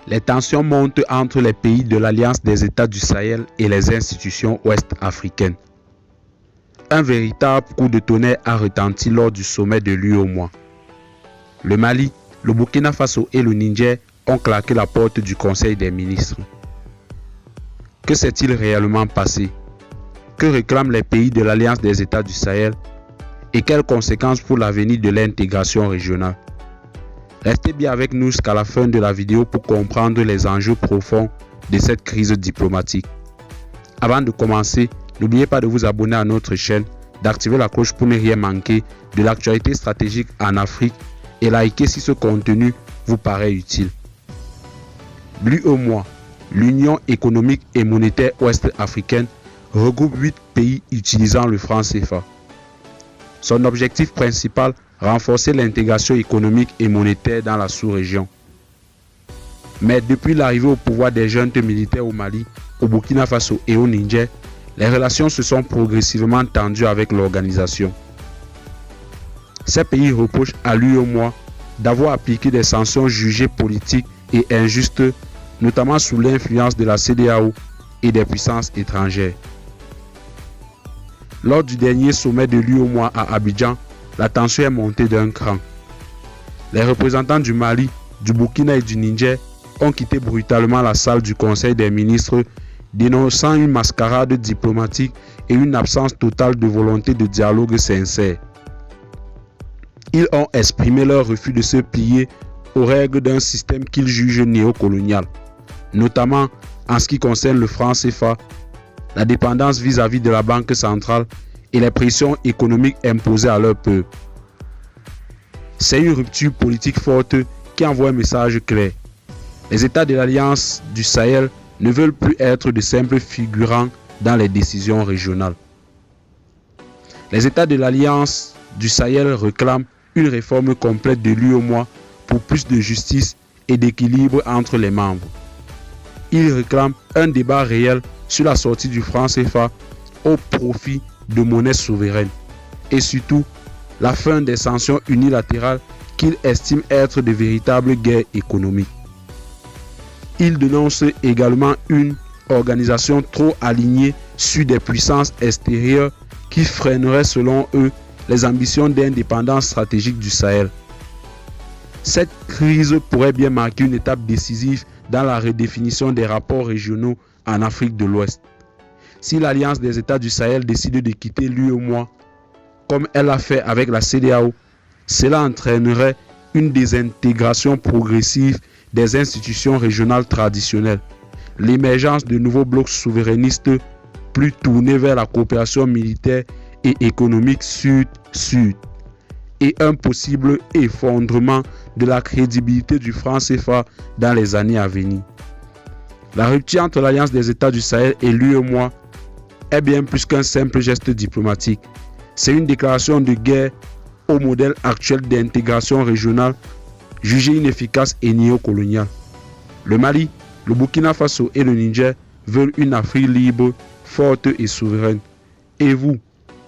Les tensions montent entre les pays de l'Alliance des États du Sahel et les institutions ouest-africaines. Un véritable coup de tonnerre a retenti lors du sommet de l'UEMOA. Le Mali, le Burkina Faso et le Niger ont claqué la porte du Conseil des ministres. Que s'est-il réellement passé? Que réclament les pays de l'Alliance des États du Sahel? Et quelles conséquences pour l'avenir de l'intégration régionale? Restez bien avec nous jusqu'à la fin de la vidéo pour comprendre les enjeux profonds de cette crise diplomatique. Avant de commencer, n'oubliez pas de vous abonner à notre chaîne, d'activer la cloche pour ne rien manquer de l'actualité stratégique en Afrique et liker si ce contenu vous paraît utile. L'UEMOA, l'Union économique et monétaire ouest-africaine, regroupe 8 pays utilisant le franc CFA. Son objectif principal, renforcer l'intégration économique et monétaire dans la sous-région. Mais depuis l'arrivée au pouvoir des juntes militaires au Mali, au Burkina Faso et au Niger, les relations se sont progressivement tendues avec l'organisation. Ces pays reprochent à l'UEMOA d'avoir appliqué des sanctions jugées politiques et injustes, notamment sous l'influence de la CEDEAO et des puissances étrangères. Lors du dernier sommet de l'UEMOA à Abidjan, la tension est montée d'un cran. Les représentants du Mali, du Burkina et du Niger ont quitté brutalement la salle du Conseil des ministres, dénonçant une mascarade diplomatique et une absence totale de volonté de dialogue sincère. Ils ont exprimé leur refus de se plier aux règles d'un système qu'ils jugent néocolonial, notamment en ce qui concerne le franc CFA, la dépendance vis-à-vis de la Banque centrale et les pressions économiques imposées à leur peuple. C'est une rupture politique forte qui envoie un message clair. Les États de l'Alliance du Sahel ne veulent plus être de simples figurants dans les décisions régionales. Les États de l'Alliance du Sahel réclament une réforme complète de l'UEMOA pour plus de justice et d'équilibre entre les membres. Ils réclament un débat réel sur la sortie du franc CFA au profit de monnaies souveraines et surtout la fin des sanctions unilatérales qu'ils estiment être de véritables guerres économiques. Ils dénoncent également une organisation trop alignée sur des puissances extérieures qui freinerait selon eux les ambitions d'indépendance stratégique du Sahel. Cette crise pourrait bien marquer une étape décisive dans la redéfinition des rapports régionaux en Afrique de l'Ouest. Si l'Alliance des États du Sahel décide de quitter l'UEMOA, comme elle l'a fait avec la CEDEAO, cela entraînerait une désintégration progressive des institutions régionales traditionnelles, l'émergence de nouveaux blocs souverainistes plus tournés vers la coopération militaire et économique sud-sud, et un possible effondrement de la crédibilité du franc CFA dans les années à venir. La rupture entre l'Alliance des États du Sahel et l'UEMOA est bien plus qu'un simple geste diplomatique. C'est une déclaration de guerre au modèle actuel d'intégration régionale jugé inefficace et néocolonial. Le Mali, le Burkina Faso et le Niger veulent une Afrique libre, forte et souveraine. Et vous,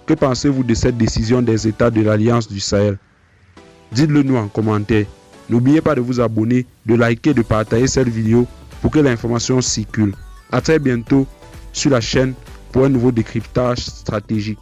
que pensez-vous de cette décision des États de l'Alliance du Sahel? Dites-le nous en commentaire. N'oubliez pas de vous abonner, de liker et de partager cette vidéo pour que l'information circule. A très bientôt sur la chaîne pour un nouveau décryptage stratégique.